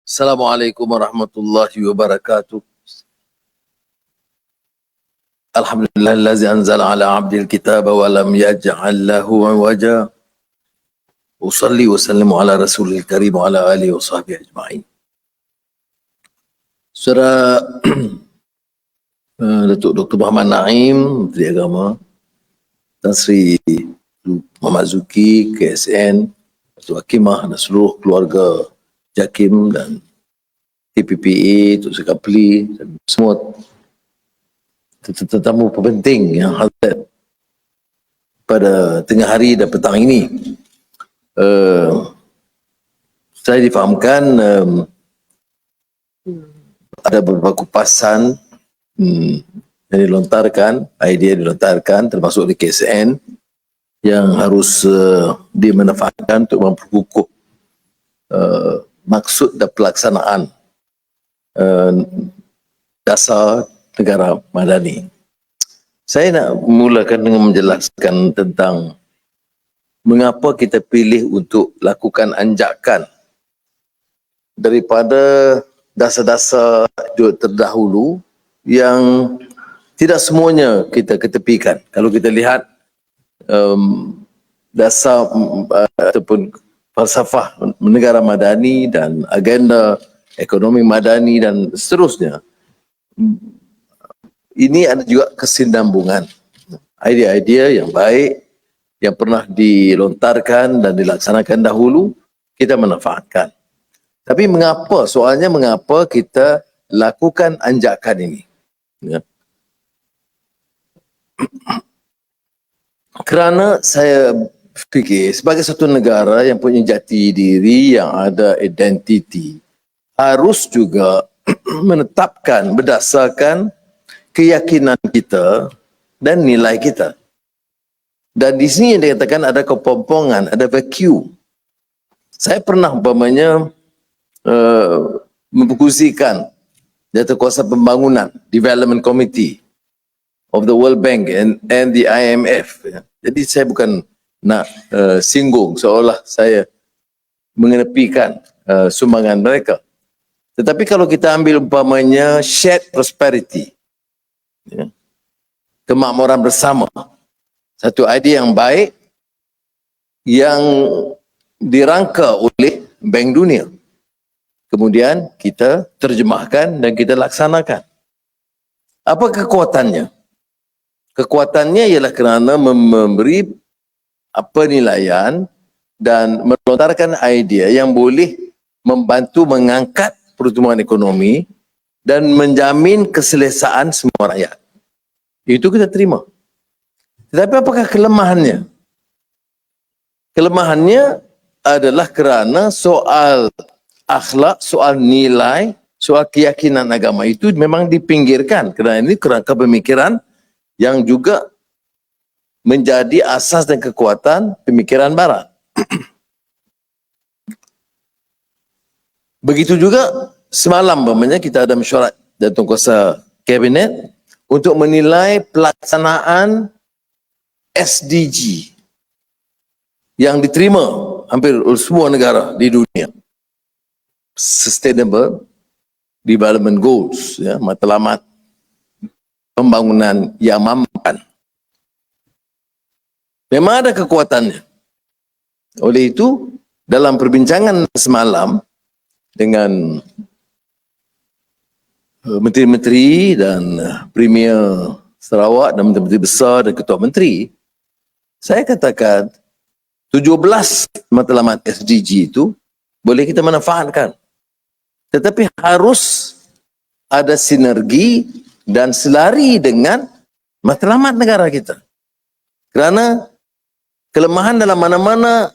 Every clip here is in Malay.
Assalamualaikum warahmatullahi wabarakatuh. Alhamdulillahillazi anzala ala abdil kitaba wa lam yaj'al lahu iwaja. Usalli wa sallimu ala rasulil karim wa ala alihi wa sahbihi ajma'in. Saudara Datuk Dr. Muhammad Naim, Menteri Agama, Tan Sri Muhammad Zuki, KSN, Datuk Hakimah dan seluruh keluarga JAKIM dan TPPA, Tuk Sekapli dan semua tetamu penting yang hadir pada tengah hari dan petang ini. Saya difahamkan ada beberapa kupasan yang dilontarkan, idea dilontarkan termasuk di KSN yang harus dimanfaatkan untuk memperkukuh maksud dan pelaksanaan dasar negara madani. Saya nak mulakan dengan menjelaskan tentang mengapa kita pilih untuk lakukan anjakan daripada dasar-dasar terdahulu yang tidak semuanya kita ketepikan. Kalau kita lihat dasar ataupun falsafah negara madani dan agenda ekonomi madani dan seterusnya, ini ada juga kesinambungan idea-idea yang baik yang pernah dilontarkan dan dilaksanakan dahulu kita manfaatkan. Tapi soalnya mengapa kita lakukan anjakan ini? Ya. Kerana saya fikir sebagai satu negara yang punya jati diri, yang ada identiti, harus juga menetapkan berdasarkan keyakinan kita dan nilai kita. Dan di sini yang dikatakan ada kepompongan, ada vacuum. Saya pernah umpamanya memfokusikan Jatuhkuasa Pembangunan Development Committee of the World Bank and the IMF. Jadi saya bukan nak singgung seolah saya mengenepikan sumbangan mereka. Tetapi kalau kita ambil umpamanya shared prosperity, ya, kemakmuran bersama, satu idea yang baik yang dirangka oleh Bank Dunia. Kemudian kita terjemahkan dan kita laksanakan. Apa kekuatannya? Kekuatannya ialah kerana memberi penilaian dan melontarkan idea yang boleh membantu mengangkat pertumbuhan ekonomi dan menjamin keselesaan semua rakyat. Itu kita terima. Tetapi apakah kelemahannya? Kelemahannya adalah kerana soal akhlak, soal nilai, soal keyakinan agama itu memang dipinggirkan. Kerana ini kerangka pemikiran yang juga menjadi asas dan kekuatan pemikiran barat. Begitu juga semalam umpamanya kita ada mesyuarat Jatuhkuasa Kabinet untuk menilai pelaksanaan SDG yang diterima hampir oleh semua negara di dunia. Sustainable Development Goals, ya, matlamat pembangunan yang mampan. Memang ada kekuatannya. Oleh itu, dalam perbincangan semalam dengan menteri-menteri dan Premier Sarawak dan menteri-menteri besar dan ketua menteri, saya katakan 17 matlamat SDG itu boleh kita manfaatkan. Tetapi harus ada sinergi dan selari dengan matlamat negara kita. Kerana kelemahan dalam mana-mana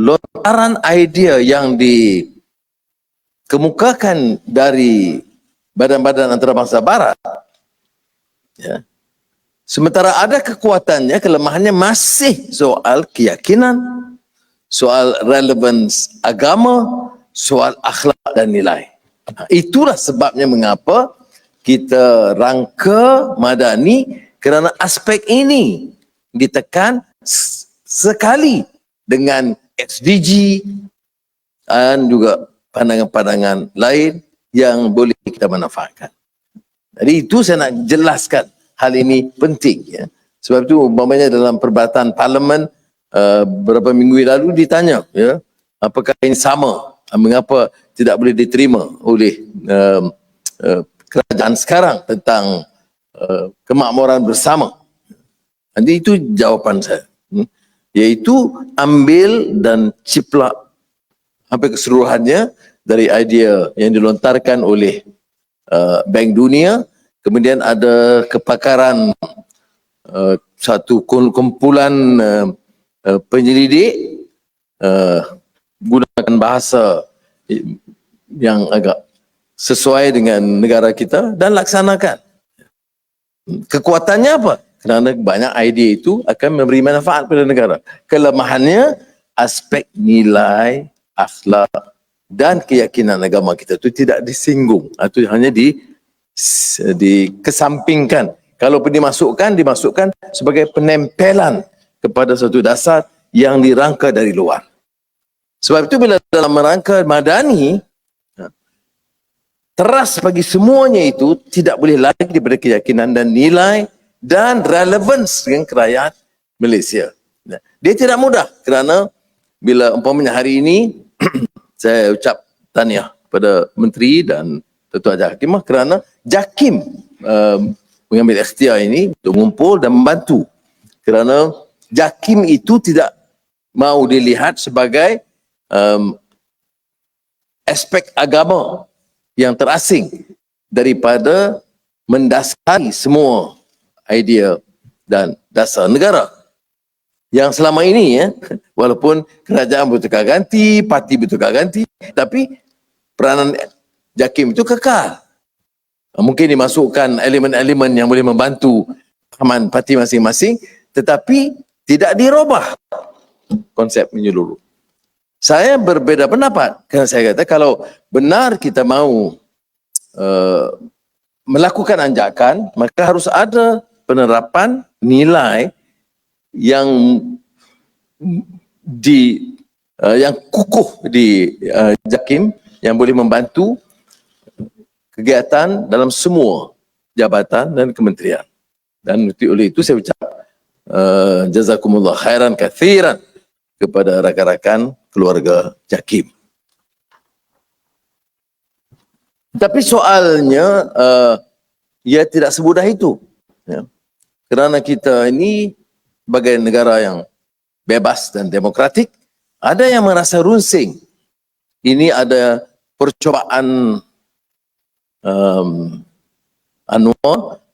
lontaran idea yang dikemukakan dari badan-badan antarabangsa barat, ya, sementara ada kekuatannya, kelemahannya masih soal keyakinan, soal relevance agama, soal akhlak dan nilai. Itulah sebabnya mengapa kita rangka madani, kerana aspek ini ditekan sekali dengan SDG dan juga pandangan-pandangan lain yang boleh kita manfaatkan. Jadi itu saya nak jelaskan, hal ini penting ya. Sebab itu umpamanya dalam perubatan parlimen beberapa minggu lalu ditanya ya, apakah ini sama, mengapa tidak boleh diterima oleh kerajaan sekarang tentang kemakmuran bersama. Nanti itu jawapan saya, iaitu ambil dan ciplak hampir keseluruhannya dari idea yang dilontarkan oleh Bank Dunia, kemudian ada kepakaran satu kumpulan penyelidik, gunakan bahasa yang agak sesuai dengan negara kita dan laksanakan. Kekuatannya apa? Kerana banyak idea itu akan memberi manfaat pada negara. Kelemahannya aspek nilai, akhlak dan keyakinan agama kita itu tidak disinggung atau hanya dikesampingkan. Kalau dimasukkan sebagai penempelan kepada satu dasar yang dirangka dari luar. Sebab itu bila dalam rangka madani, teras bagi semuanya itu tidak boleh lagi daripada keyakinan dan nilai dan relevance dengan kerajaan Malaysia. Dia tidak mudah kerana bila umpamanya hari ini saya ucap tahniah kepada Menteri dan Tuan Jakimah kerana JAKIM mengambil ikhtiar ini untuk mengumpul dan membantu. Kerana JAKIM itu tidak mahu dilihat sebagai aspek agama yang terasing daripada mendasari semua idea dan dasar negara. Yang selama ini ya, walaupun kerajaan bertukar ganti, parti bertukar ganti, tapi peranan JAKIM itu kekal. Mungkin dimasukkan elemen-elemen yang boleh membantu pahaman parti masing-masing, tetapi tidak dirubah konsep menyeluruh. Saya berbeza pendapat kerana saya kata kalau benar kita mahu melakukan anjakan, maka harus ada penerapan nilai yang yang kukuh di JAKIM yang boleh membantu kegiatan dalam semua jabatan dan kementerian. Dan oleh itu saya ucap jazakumullah khairan kathiran kepada rakan-rakan keluarga JAKIM. Tapi soalnya ia tidak semudah itu ya. Kerana kita ini sebagai negara yang bebas dan demokratik, ada yang merasa runsing. Ini ada percobaan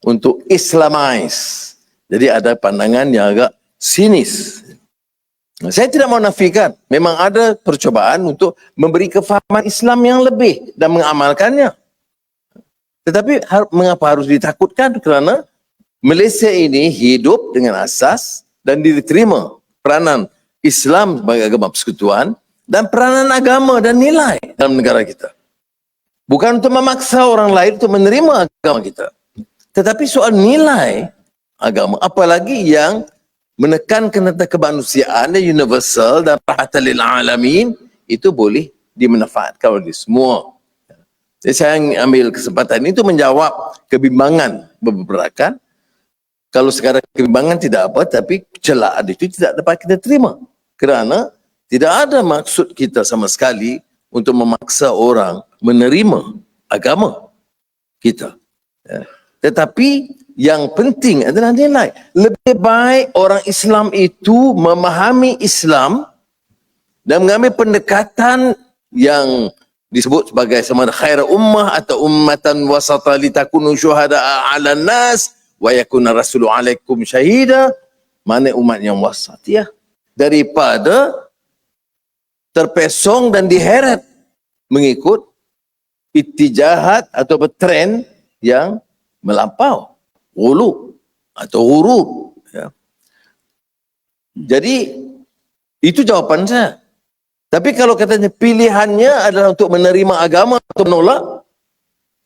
untuk Islamize. Jadi ada pandangan yang agak sinis. Saya tidak mau nafikan, memang ada percobaan untuk memberi kefahaman Islam yang lebih dan mengamalkannya. Tetapi mengapa harus ditakutkan? Kerana Malaysia ini hidup dengan asas dan diterima peranan Islam sebagai agama persekutuan dan peranan agama dan nilai dalam negara kita. Bukan untuk memaksa orang lain untuk menerima agama kita. Tetapi soal nilai agama, apalagi yang menekankan tentang kemanusiaan yang universal dan rahmatan lil alamin, itu boleh dimanfaatkan oleh semua. Jadi saya ambil kesempatan ini untuk menjawab kebimbangan beberapa rakan. Kalau sekarang kebimbangan tidak apa, tapi celaan itu tidak dapat kita terima. Kerana tidak ada maksud kita sama sekali untuk memaksa orang menerima agama kita. Ya. Tetapi yang penting adalah nilai. Lebih baik orang Islam itu memahami Islam dan mengambil pendekatan yang disebut sebagai sama ada khair ummah atau ummatan wasata litakunu syuhada'a 'alan nas wa yakuna rasulu 'alaikum syahida, mana umat yang wasatiyah, daripada terpesong dan diheret mengikut ittijahat atau trend yang melampau, ulu atau urut ya. Jadi itu jawapan saya. Tapi kalau katanya pilihannya adalah untuk menerima agama atau menolak,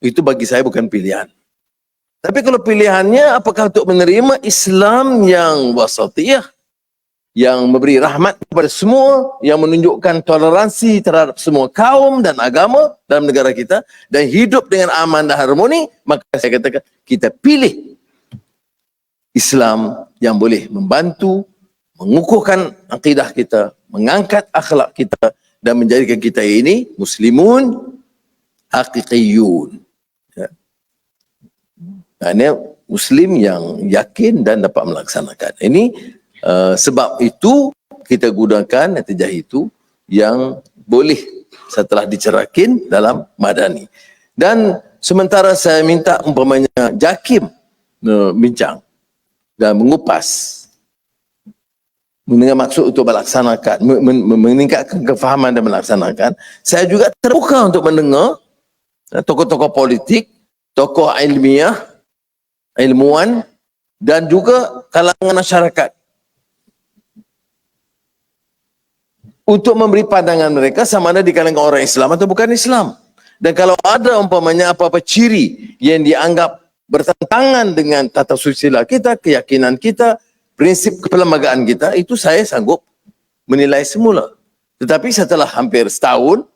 itu bagi saya bukan pilihan. Tapi kalau pilihannya apakah untuk menerima Islam yang wasatiyah, yang memberi rahmat kepada semua, yang menunjukkan toleransi terhadap semua kaum dan agama dalam negara kita, dan hidup dengan aman dan harmoni, maka saya katakan kita pilih Islam yang boleh membantu mengukuhkan akidah kita, mengangkat akhlak kita, dan menjadikan kita ini muslimun haqiqiyun. Ya. Ini muslim yang yakin dan dapat melaksanakan. Ini sebab itu kita gunakan natijah itu yang boleh setelah dicerakin dalam Madani. Dan sementara saya minta umpamanya JAKIM bincang dan mengupas dengan maksud untuk melaksanakan, meningkatkan kefahaman dan melaksanakan, saya juga terbuka untuk mendengar tokoh-tokoh politik, tokoh ilmiah, ilmuwan, dan juga kalangan masyarakat untuk memberi pandangan mereka sama ada di kalangan orang Islam atau bukan Islam. Dan kalau ada umpamanya apa-apa ciri yang dianggap bertentangan dengan tata susila kita, keyakinan kita, prinsip keperlembagaan kita, itu saya sanggup menilai semula. Tetapi setelah hampir setahun,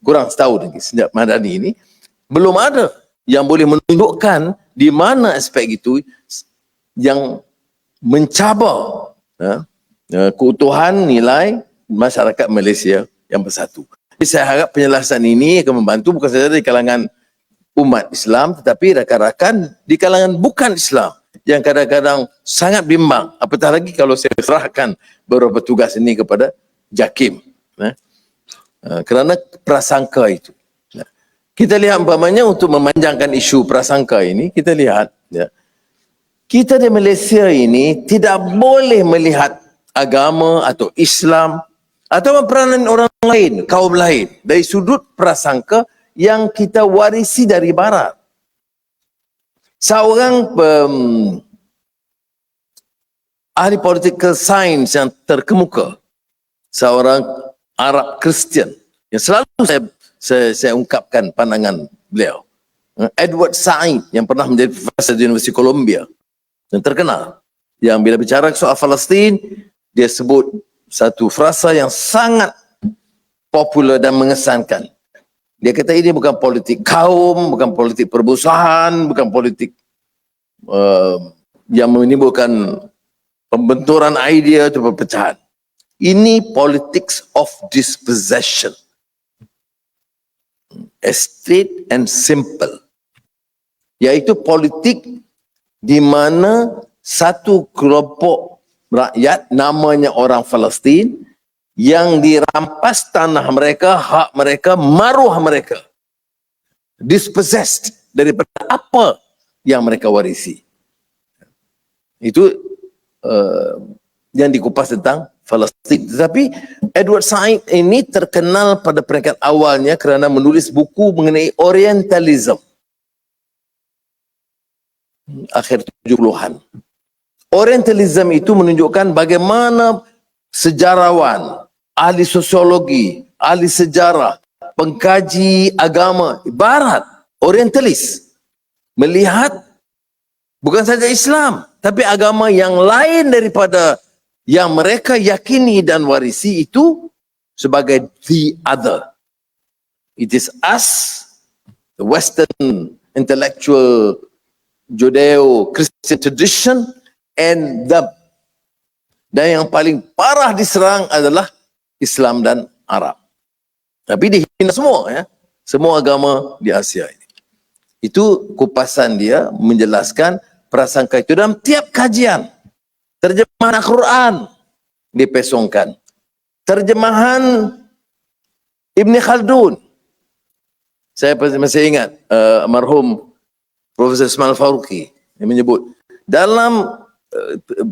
kurang setahun lagi sejak Madani ini, belum ada yang boleh menunjukkan di mana aspek itu yang mencabar keutuhan nilai masyarakat Malaysia yang bersatu. Jadi saya harap penjelasan ini akan membantu bukan saja di kalangan umat Islam, tetapi rakan-rakan di kalangan bukan Islam yang kadang-kadang sangat bimbang. Apatah lagi kalau saya serahkan beberapa tugas ini kepada JAKIM. Kerana prasangka itu. Kita lihat umpamanya untuk memanjangkan isu prasangka ini, kita lihat kita di Malaysia ini tidak boleh melihat agama atau Islam atau peranan orang lain, kaum lain dari sudut prasangka yang kita warisi dari Barat. Seorang ahli political science yang terkemuka, seorang Arab Kristian yang selalu saya ungkapkan pandangan beliau, Edward Said, yang pernah menjadi profesor di Universiti Columbia yang terkenal, yang bila bicara soal Palestin, dia sebut satu frasa yang sangat popular dan mengesankan. Dia kata ini bukan politik kaum, bukan politik permusuhan, bukan politik yang menimbulkan pembenturan idea atau perpecahan. Ini politics of dispossession. Straight and simple. Yaitu politik di mana satu kelompok rakyat namanya orang Palestin yang dirampas tanah mereka, hak mereka, maruah mereka, dispossessed daripada apa yang mereka warisi. Itu yang dikupas tentang Palestin. Tetapi Edward Said ini terkenal pada peringkat awalnya kerana menulis buku mengenai Orientalism akhir 70-an. Orientalism itu menunjukkan bagaimana sejarawan, ahli sosiologi, ahli sejarah, pengkaji agama Barat, Orientalis, melihat bukan saja Islam, tapi agama yang lain daripada yang mereka yakini dan warisi itu sebagai the other. It is us, the Western intellectual Judeo-Christian tradition, and them. Dan yang paling parah diserang adalah Islam dan Arab. Tapi dihina semua, ya, semua agama di Asia ini. Itu kupasan dia menjelaskan prasangka itu dalam tiap kajian. Terjemahan Al-Quran dipesongkan. Terjemahan Ibn Khaldun. Saya masih ingat almarhum Profesor Ismail Faruqi yang menyebut dalam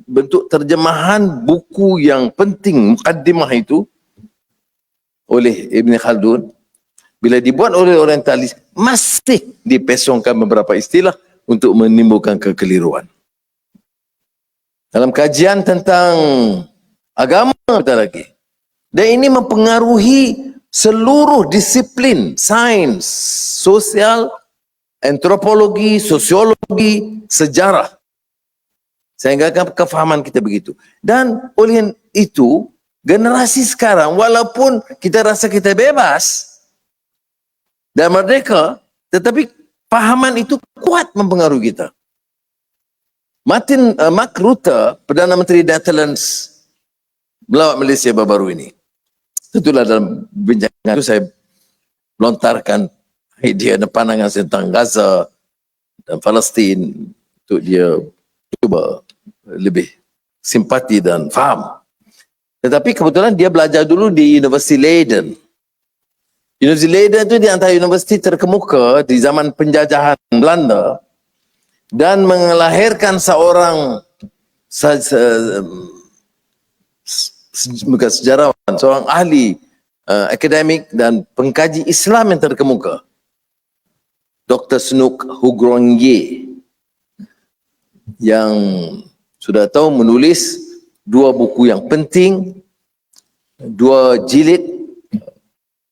bentuk terjemahan buku yang penting, mukaddimah itu oleh Ibn Khaldun, bila dibuat oleh orientalis masih dipesongkan beberapa istilah untuk menimbulkan kekeliruan. Dalam kajian tentang agama kita lagi. Dan ini mempengaruhi seluruh disiplin sains, sosial, antropologi, sosiologi, sejarah. Sehingga kefahaman kita begitu. Dan oleh itu, generasi sekarang, walaupun kita rasa kita bebas dan merdeka, tetapi fahaman itu kuat mempengaruhi kita. Mark Rutte, Perdana Menteri Netherlands, melawat Malaysia baru-baru ini. Tentulah dalam bincangan itu saya melontarkan idea dan pandangan tentang Gaza dan Palestin untuk dia cuba lebih simpati dan faham. Tetapi kebetulan dia belajar dulu di University Leiden. University Leiden itu di antara universiti terkemuka di zaman penjajahan Belanda dan melahirkan seorang sejarawan, seorang ahli akademik dan pengkaji Islam yang terkemuka, Dr. Snook Hugronje, yang sudah tahu menulis 2 buku yang penting, 2 jilid,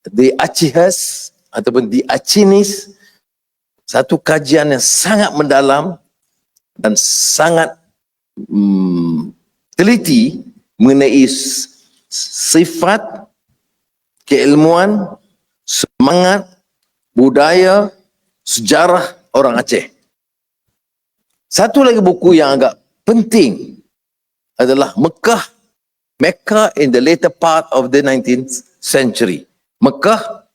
The Achihas ataupun The Achinis, satu kajian yang sangat mendalam dan sangat teliti mengenai sifat, keilmuan, semangat, budaya, sejarah orang Aceh. Satu lagi buku yang agak penting adalah Mecca in the later part of the 19th century. Mekah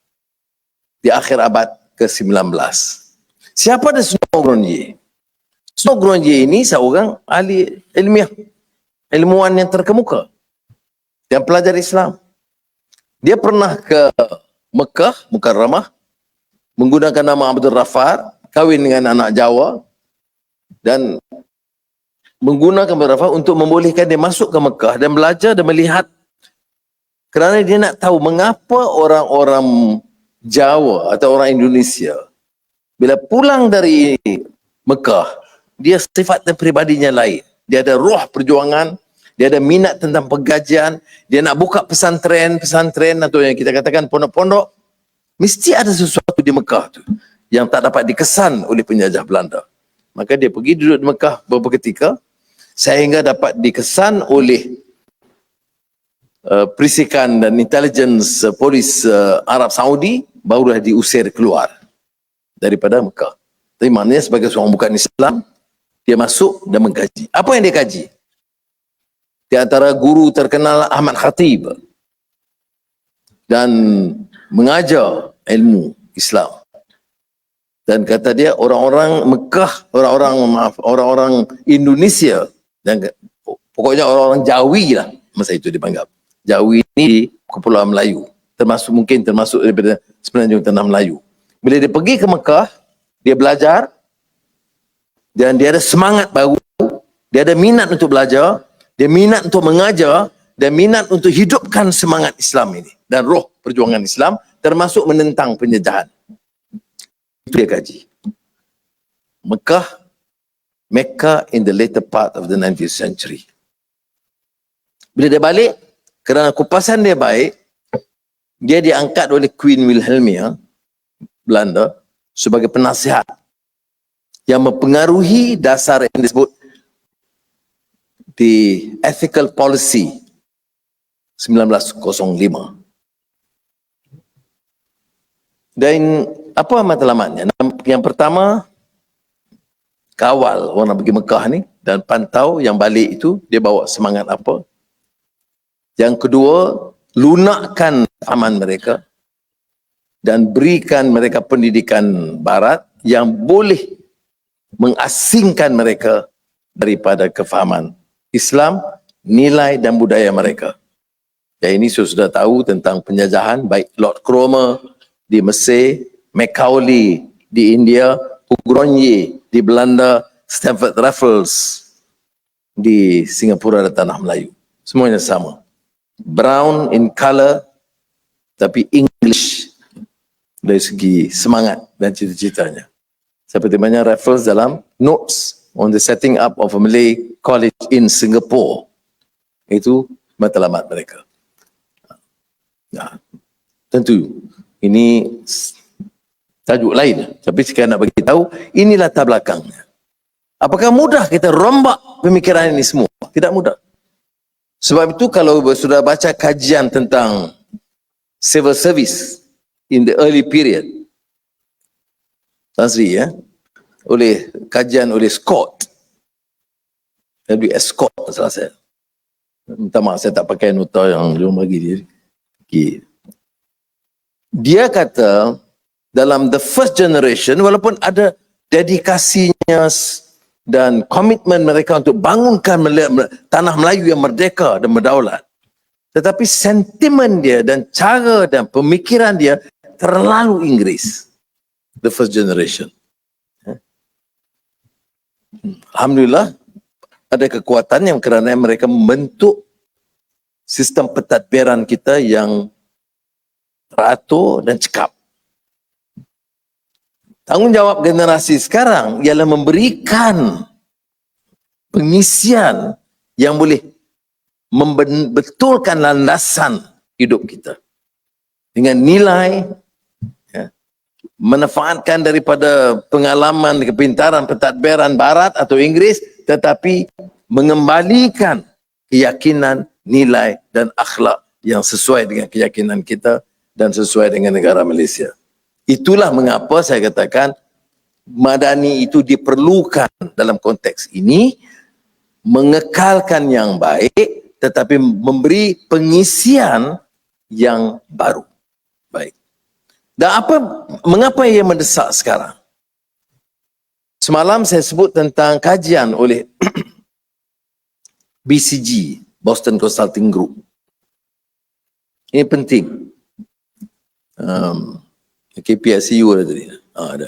di akhir abad ke-19. Siapa ada Snook Hugronje? Snook Hugronje ini seorang ahli ilmiah, ilmuwan yang terkemuka yang pelajar Islam. Dia pernah ke Mekah Mukarramah menggunakan nama Abdul Rafar, kahwin dengan anak Jawa, dan menggunakan Abdul Rafar untuk membolehkan dia masuk ke Mekah dan belajar dan melihat, kerana dia nak tahu mengapa orang-orang Jawa atau orang Indonesia bila pulang dari Mekah, dia sifat dan peribadinya lain. Dia ada roh perjuangan, dia ada minat tentang pengajian, dia nak buka pesantren atau yang kita katakan pondok-pondok. Mesti ada sesuatu di Mekah tu yang tak dapat dikesan oleh penjajah Belanda. Maka dia pergi duduk di Mekah beberapa ketika sehingga dapat dikesan oleh perisikan dan intelligence polis Arab Saudi, barulah diusir keluar daripada Mekah. Tapi maknanya sebagai seorang bukan Islam, dia masuk dan mengkaji. Apa yang dia kaji? Di antara guru terkenal Ahmad Khatib dan mengajar ilmu Islam. Dan kata dia orang-orang Mekah, orang-orang Indonesia dan pokoknya orang-orang Jawi lah masa itu dipanggil. Jawi ini di Kepulauan Melayu, termasuk daripada semenanjung tanah Melayu. Bila dia pergi ke Mekah, dia belajar dan dia ada semangat baru, dia ada minat untuk belajar, dia minat untuk mengajar dan minat untuk hidupkan semangat Islam ini dan roh perjuangan Islam, termasuk menentang penjajahan. Itu dia kaji. Mecca in the later part of the 19th century. Bila dia balik, kerana kupasan dia baik, dia diangkat oleh Queen Wilhelmina Belanda sebagai penasihat yang mempengaruhi dasar yang disebut the Ethical Policy 1905. Dan apa matlamatnya? Yang pertama, kawal orang pergi Mekah ni dan pantau yang balik itu dia bawa semangat apa. Yang kedua, lunakkan fahaman mereka dan berikan mereka pendidikan barat yang boleh mengasingkan mereka daripada kefahaman Islam, nilai dan budaya mereka. Dan ini sudah tahu tentang penjajahan, baik Lord Cromer di Mesir, Macaulay di India, Hugronje di Belanda, Stanford Raffles di Singapura dan Tanah Melayu. Semuanya sama. Brown in color, tapi English dari segi semangat dan cita-citanya. Seperti mana Raffles dalam Notes on the Setting Up of a Malay College in Singapore. Itu matlamat mereka. Nah, tentu ini tajuk lain, tapi sekarang nak bagi tahu inilah latar belakangnya. Apakah mudah kita rombak pemikiran ini semua? Tidak mudah. Sebab itu kalau sudah baca kajian tentang civil service in the early period, Tan Sri, ya, oleh kajian oleh Scott, W.S. Scott, salah saya. Minta maaf saya tak pakai nota yang dia bagi dia. Okay. Dia kata dalam the first generation, walaupun ada dedikasinya dan komitmen mereka untuk bangunkan tanah Melayu yang merdeka dan berdaulat, tetapi sentimen dia dan cara dan pemikiran dia terlalu Inggeris. The first generation. Alhamdulillah ada kekuatan yang kerana mereka membentuk sistem pentadbiran kita yang teratur dan cekap. Tanggungjawab generasi sekarang ialah memberikan pengisian yang boleh membetulkan landasan hidup kita dengan nilai, ya, manfaatkan daripada pengalaman kepintaran pentadbiran Barat atau Inggeris, tetapi mengembalikan keyakinan, nilai dan akhlak yang sesuai dengan keyakinan kita dan sesuai dengan negara Malaysia. Itulah mengapa saya katakan Madani itu diperlukan dalam konteks ini, mengekalkan yang baik tetapi memberi pengisian yang baru. Baik. Dan mengapa ia mendesak sekarang? Semalam saya sebut tentang kajian oleh BCG, Boston Consulting Group. Ini penting. KPICU ada tadi. Ada.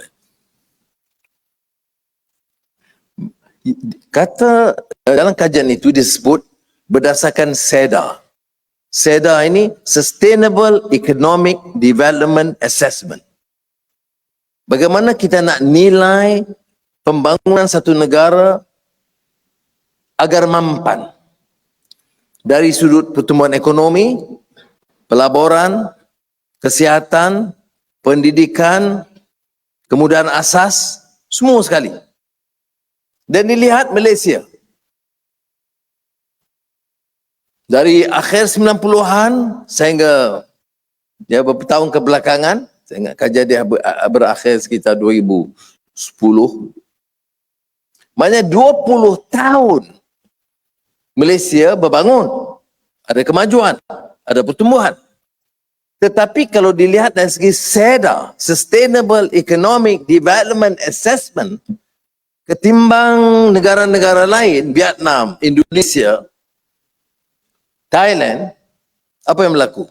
Kata dalam kajian itu disebut berdasarkan SEDA. SEDA ini Sustainable Economic Development Assessment. Bagaimana kita nak nilai pembangunan satu negara agar mampan dari sudut pertumbuhan ekonomi, pelaburan, kesihatan, pendidikan, kemudahan asas, semua sekali. Dan dilihat Malaysia dari akhir 90-an sehingga beberapa tahun kebelakangan, saya ingat kajian dia berakhir sekitar 2010. Maknanya 20 tahun Malaysia berbangun, ada kemajuan, ada pertumbuhan. Tetapi kalau dilihat dari segi SEDA, Sustainable Economic Development Assessment, ketimbang negara-negara lain, Vietnam, Indonesia, Thailand, apa yang berlaku?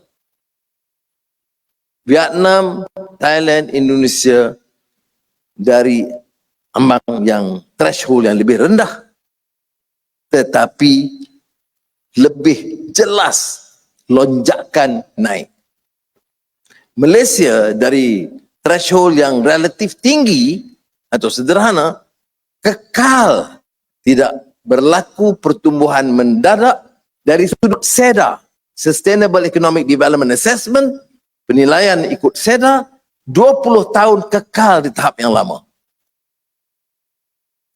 Vietnam, Thailand, Indonesia dari ambang yang threshold yang lebih rendah, tetapi lebih jelas lonjakan naik. Malaysia dari threshold yang relatif tinggi atau sederhana, kekal tidak berlaku pertumbuhan mendadak. Dari sudut SEDA, Sustainable Economic Development Assessment, penilaian ikut SEDA, 20 tahun kekal di tahap yang lama.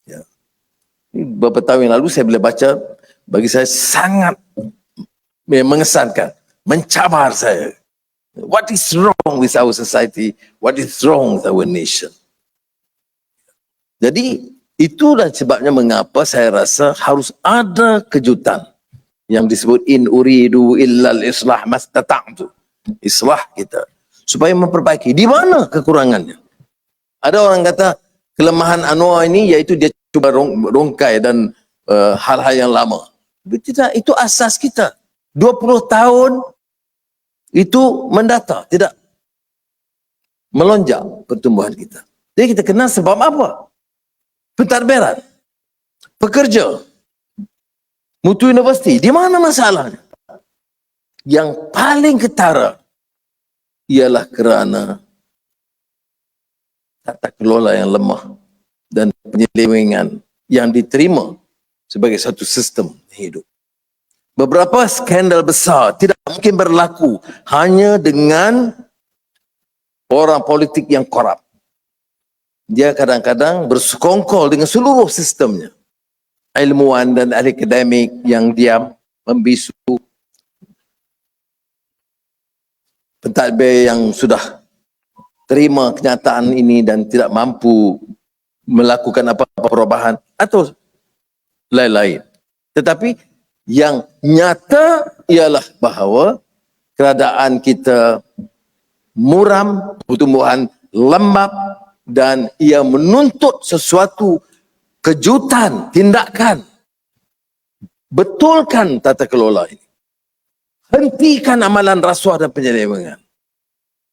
Ya. Beberapa tahun yang lalu saya boleh baca, bagi saya sangat mengesankan, mencabar saya. What is wrong with our society? What is wrong with our nation? Jadi, itulah sebabnya mengapa saya rasa harus ada kejutan yang disebut in uridu illal islah mastata'tu. Islah kita supaya memperbaiki. Di mana kekurangannya? Ada orang kata kelemahan Anwar ini iaitu dia cuba rongkai dan hal-hal yang lama. Tidak, itu asas kita. 20 tahun itu mendata, tidak melonjak pertumbuhan kita. Jadi kita kenal sebab apa? Pentadbiran, pekerja, mutu universiti. Di mana masalahnya? Yang paling ketara ialah kerana tata kelola yang lemah dan penyelewengan yang diterima sebagai satu sistem hidup. Beberapa skandal besar tidak mungkin berlaku hanya dengan orang politik yang korup. dia kadang-kadang bersekongkol dengan seluruh sistemnya. Ilmuwan dan ahli akademik yang diam, membisu, pentadbir yang sudah terima kenyataan ini dan tidak mampu melakukan apa-apa perubahan atau lain-lain. Tetapi yang nyata ialah bahawa keadaan kita muram, pertumbuhan lambat dan ia menuntut sesuatu kejutan, tindakan. Betulkan tata kelola ini. Hentikan amalan rasuah dan penyelewengan.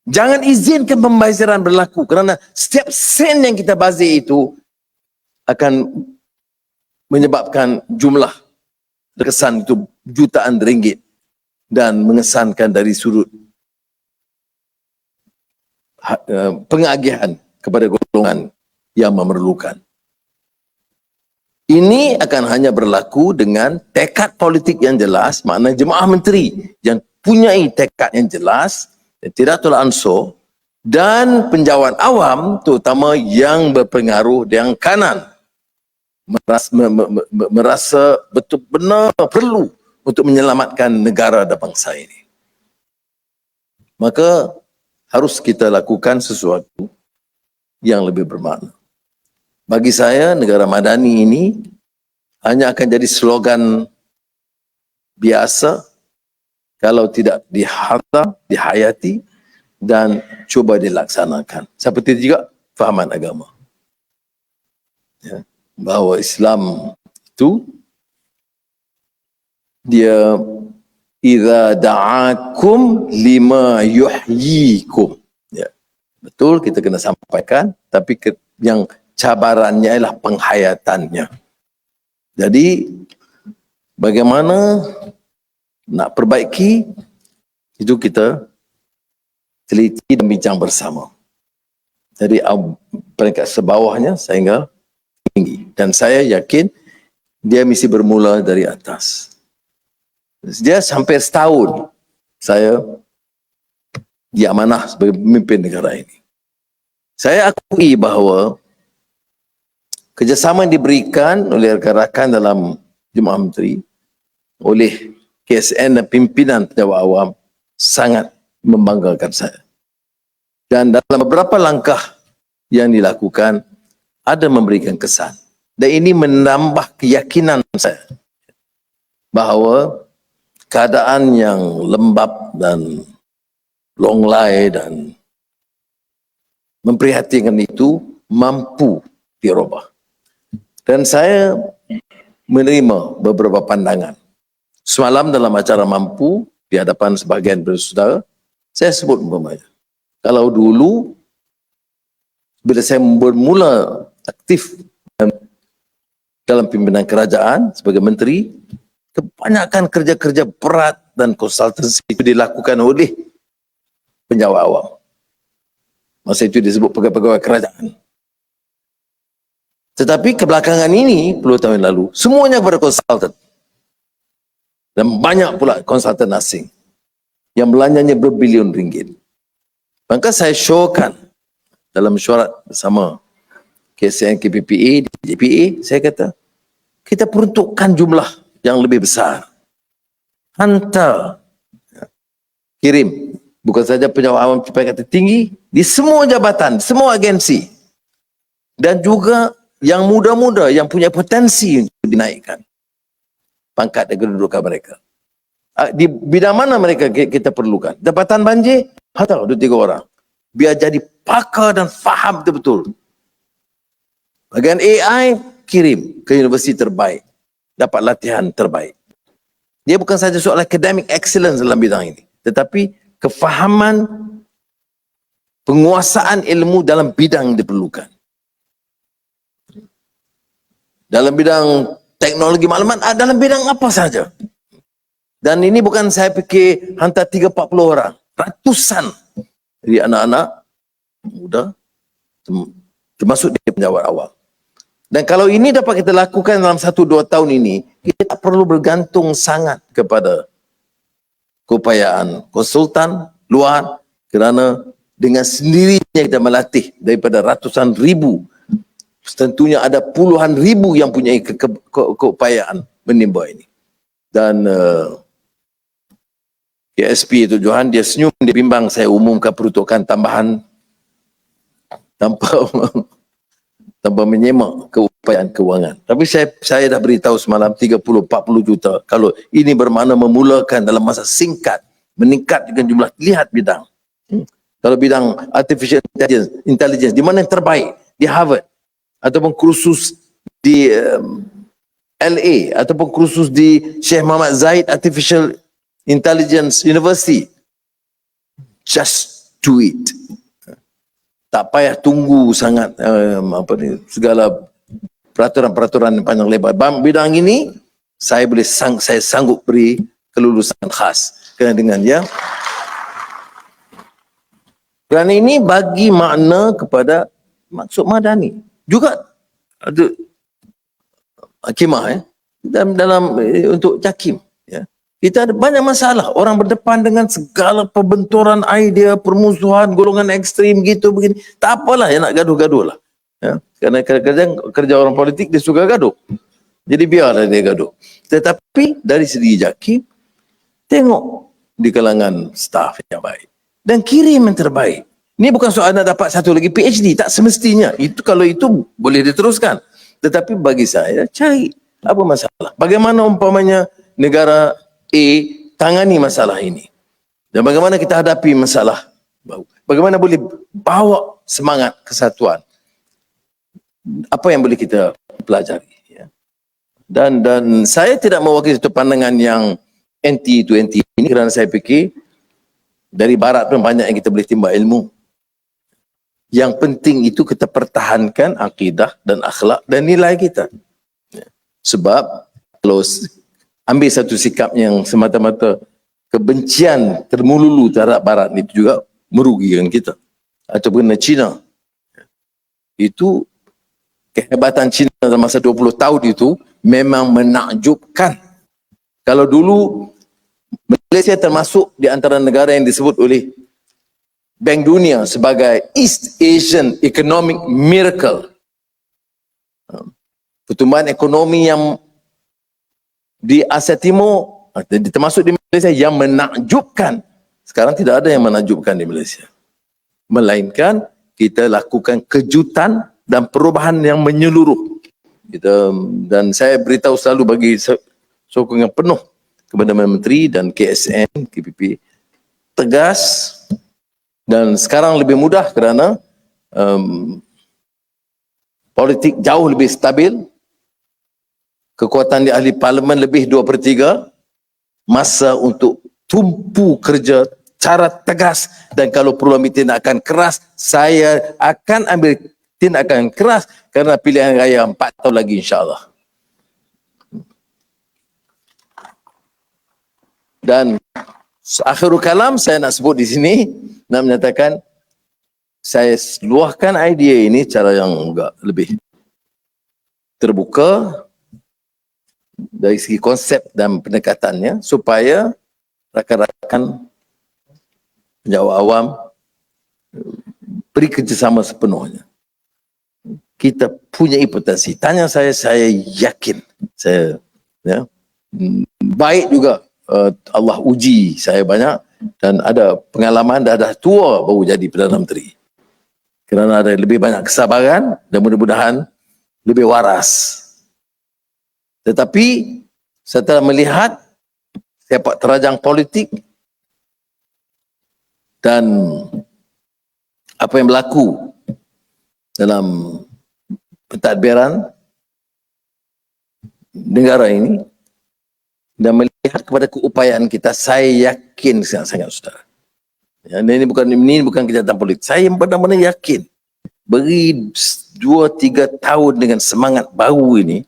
Jangan izinkan pembaziran berlaku kerana setiap sen yang kita bazir itu akan menyebabkan jumlah terkesan itu jutaan ringgit dan mengesankan dari sudut pengagihan kepada golongan yang memerlukan. Ini akan hanya berlaku dengan tekad politik yang jelas, maknanya jemaah menteri yang punyai tekad yang jelas, tidak tolak ansur, dan penjawat awam terutama yang berpengaruh yang kanan merasa betul-benar perlu untuk menyelamatkan negara dan bangsa ini. Maka harus kita lakukan sesuatu yang lebih bermakna. Bagi saya, negara madani ini hanya akan jadi slogan biasa kalau tidak dihayati dan cuba dilaksanakan. Seperti juga fahaman agama. Ya, bahawa Islam itu dia idza da'akum lima yuhyikum. Ya, betul kita kena sampaikan, tapi yang cabarannya ialah penghayatannya. Jadi bagaimana nak perbaiki itu kita teliti dan bincang bersama. Dari peringkat sebawahnya sehingga tinggi. Dan saya yakin dia mesti bermula dari atas. Dia sampai setahun saya diamanah sebagai pemimpin negara ini. Saya akui bahawa kerjasama yang diberikan oleh rakan-rakan dalam Jemaah Menteri oleh KSN dan pimpinan pejabat awam sangat membanggakan saya. Dan dalam beberapa langkah yang dilakukan ada memberikan kesan. Dan ini menambah keyakinan saya bahawa keadaan yang lembab dan longlai dan memprihatinkan itu mampu dirubah. Dan saya menerima beberapa pandangan. Semalam dalam acara Mampu di hadapan sebahagian saudara, saya sebut umpamanya. Kalau dulu bila saya bermula aktif dalam pimpinan kerajaan sebagai menteri, kebanyakan kerja-kerja berat dan konsultansi itu dilakukan oleh penjawat awam. Masa itu disebut pegawai-pegawai kerajaan. Tetapi kebelakangan ini, 10 tahun yang lalu, semuanya kepada konsultan. Dan banyak pula konsultan asing yang belanjanya berbilion ringgit. Maka saya showkan dalam mesyuarat bersama KSN, KPPA, DJPA, saya kata, kita peruntukkan jumlah yang lebih besar. Hantar, kirim, bukan saja penjawat awam peringkat tertinggi, di semua jabatan, semua agensi. Dan juga yang muda-muda yang punya potensi untuk dinaikkan pangkat dan kedudukan mereka. Di bidang mana mereka kita perlukan? Dapatan banjir, hantar 2-3 orang. Biar jadi pakar dan faham betul-betul. Bagian AI, kirim ke universiti terbaik. Dapat latihan terbaik. Dia bukan saja soal academic excellence dalam bidang ini. Tetapi kefahaman, penguasaan ilmu dalam bidang yang diperlukan. Dalam bidang teknologi maklumat, dalam bidang apa saja. Dan ini bukan saya fikir hantar 30-40 orang. Ratusan dari anak-anak muda, termasuk di penjawat awal. Dan kalau ini dapat kita lakukan dalam 1-2 tahun ini, kita tak perlu bergantung sangat kepada keupayaan konsultan luar, kerana dengan sendiri kita melatih daripada ratusan ribu, tentunya ada puluhan ribu yang punya keupayaan menimba ini. Dan KSP itu Johan, dia senyum, dia bimbang saya umumkan peruntukan tambahan tanpa menyemak keupayaan kewangan. Tapi saya dah beritahu semalam 30-40 juta. Kalau ini bermakna memulakan dalam masa singkat, meningkatkan jumlah, lihat bidang. Kalau bidang artificial intelligence, di mana yang terbaik? Di Harvard, ataupun kursus di LA, ataupun kursus di Sheikh Muhammad Zahid Artificial Intelligence University. Just do it. Tak payah tunggu sangat segala peraturan-peraturan yang panjang lebar. Bidang ini saya sanggup beri kelulusan khas dengan dia. Kerana ini bagi makna kepada maksud madani. Juga ada hakimah dalam untuk JAKIM. Ya. Kita ada banyak masalah. Orang berdepan dengan segala perbenturan idea, permusuhan, golongan ekstrim gitu begini. Tak apalah ya, nak gaduh-gaduh lah. Ya. Kerana kerja orang politik dia suka gaduh. Jadi biarlah dia gaduh. Tetapi dari segi JAKIM, tengok di kalangan staf yang baik. Dan kirim yang terbaik. Ini bukan soal nak dapat satu lagi PhD, tak semestinya. Itu kalau itu boleh diteruskan. Tetapi bagi saya, cari apa masalah. Bagaimana umpamanya negara A tangani masalah ini. Dan bagaimana kita hadapi masalah baru. Bagaimana boleh bawa semangat kesatuan. Apa yang boleh kita pelajari. Ya. Dan saya tidak mewakili satu pandangan yang anti itu anti ini, kerana saya fikir dari barat pun banyak yang kita boleh timba ilmu. Yang penting itu kita pertahankan akidah dan akhlak dan nilai kita. Sebab kalau ambil satu sikap yang semata-mata kebencian termululu terhadap barat, itu juga merugikan kita. Ataupun China. Itu kehebatan China dalam masa 20 tahun itu memang menakjubkan. Kalau dulu Malaysia termasuk di antara negara yang disebut oleh Bank Dunia sebagai East Asian Economic Miracle. Pertumbuhan ekonomi yang di Asia Timur, termasuk di Malaysia, yang menakjubkan. Sekarang tidak ada yang menakjubkan di Malaysia. Melainkan kita lakukan kejutan dan perubahan yang menyeluruh. Dan saya beritahu selalu bagi sokongan penuh kepada Menteri dan KSN, KPP, tegas. Dan sekarang lebih mudah kerana politik jauh lebih stabil, kekuatan di ahli parlimen lebih 2/3, masa untuk tumpu kerja cara tegas, dan kalau perlu ambil tindakan keras, saya akan ambil tindakan keras kerana pilihan raya 4 tahun lagi insyaAllah. Dan akhirul kalam saya nak sebut di sini, nak menyatakan saya luahkan idea ini cara yang agak lebih terbuka dari segi konsep dan pendekatannya, supaya rakan-rakan penjawat awam beri kerjasama sepenuhnya. Kita punya potensi. Tanya saya yakin. Saya baik juga. Allah uji saya banyak dan ada pengalaman, dah tua baru jadi Perdana Menteri. Kerana ada lebih banyak kesabaran dan mudah-mudahan lebih waras. Tetapi setelah melihat sepak terjang politik dan apa yang berlaku dalam pentadbiran negara ini, dan melihat kepada keupayaan kita, saya yakin sangat-sangat saudara. Ya, ini bukan kenyataan politik. Saya benar-benar yakin. Beri 2-3 tahun dengan semangat baru ini,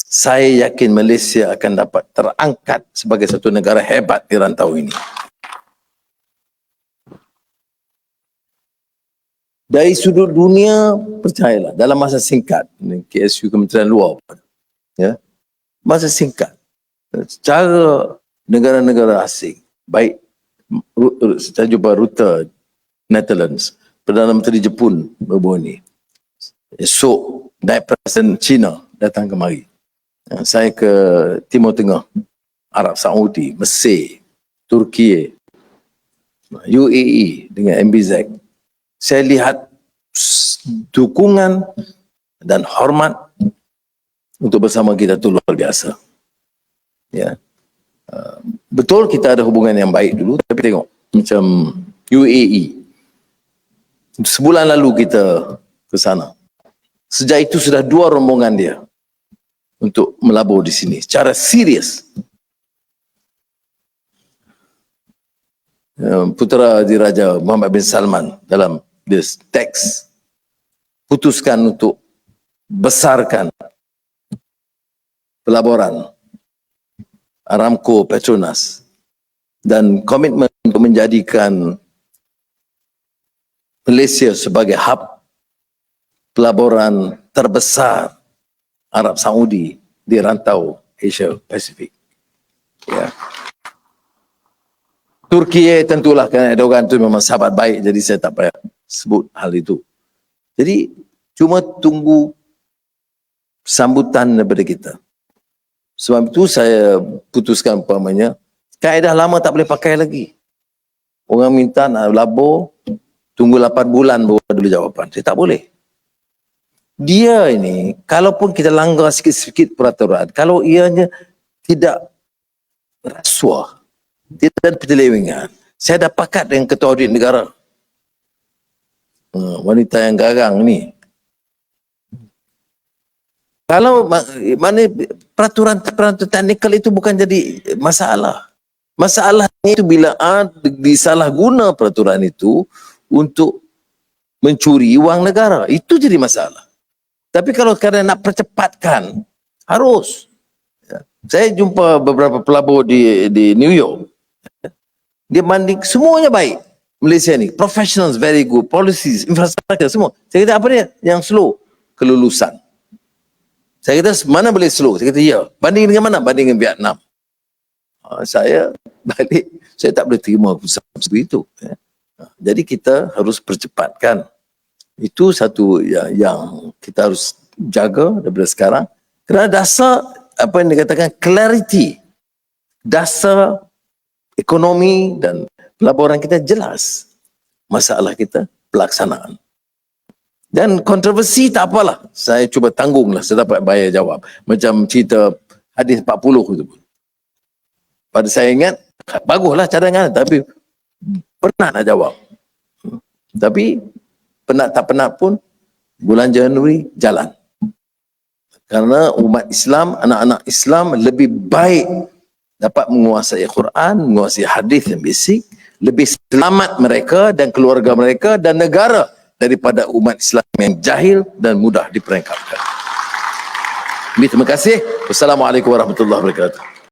saya yakin Malaysia akan dapat terangkat sebagai satu negara hebat di rantau ini. Dari sudut dunia, percayalah, dalam masa singkat, KSU Kementerian Luar, ya, masa singkat, secara negara-negara asing, baik saya jumpa rute Netherlands, Perdana Menteri Jepun baru ni. Esok naik Presiden China datang kemari. Saya ke Timur Tengah, Arab Saudi, Mesir, Turki, UAE dengan MBZ. Saya lihat dukungan dan hormat untuk bersama kita itu luar biasa. Ya. Betul kita ada hubungan yang baik dulu, tapi tengok macam UAE. Sebulan lalu kita ke sana. Sejak itu sudah 2 rombongan dia untuk melabur di sini secara serius. Putera Diraja Muhammad bin Salman dalam this teks putuskan untuk besarkan pelaburan Aramco Petronas dan komitmen untuk menjadikan Malaysia sebagai hub pelaburan terbesar Arab Saudi di rantau Asia Pasifik. Ya. Turki tentulah kerana Erdogan itu memang sahabat baik, jadi saya tak payah sebut hal itu. Jadi cuma tunggu sambutan daripada kita. Sebab itu saya putuskan umpamanya kaedah lama tak boleh pakai lagi. Orang minta nak labur, tunggu 8 bulan baru ada jawapan. Saya tak boleh. Dia ini, kalaupun kita langgar sikit-sikit peraturan, kalau ianya tidak rasuah, tidak penyelewengan, saya dah pakat dengan Ketua Audit Negara. Wanita yang garang ni. Kalau mana peraturan teknikal itu bukan jadi masalah. Masalahnya itu bila disalahguna peraturan itu untuk mencuri wang negara. Itu jadi masalah. Tapi kalau kerana nak percepatkan, harus. Saya jumpa beberapa pelabur di New York. Dia banding, semuanya baik. Malaysia ni, professionals very good, policies, infrastructure, semua. Saya kata apa dia? Yang slow, kelulusan. Saya kata mana boleh slow? Saya kata ya. Banding dengan mana? Banding dengan Vietnam. Saya balik, saya tak boleh terima keputusan seperti itu. Jadi kita harus percepatkan. Itu satu yang kita harus jaga daripada sekarang. Kerana dasar, apa yang dikatakan, clarity. Dasar ekonomi dan pelaburan kita jelas. Masalah kita, pelaksanaan. Dan kontroversi tak apalah. Saya cuba tanggunglah, saya dapat bayar jawab. Macam cerita hadis 40 itu pun. Pada saya ingat, baguslah cadangan, tapi penat nak jawab. Tapi, penat tak penat pun, bulan Januari jalan. Karena umat Islam, anak-anak Islam lebih baik dapat menguasai Quran, menguasai hadis yang basic, lebih selamat mereka dan keluarga mereka dan negara daripada umat Islam yang jahil dan mudah diperangkapkan. Terima kasih. Wassalamualaikum warahmatullahi wabarakatuh.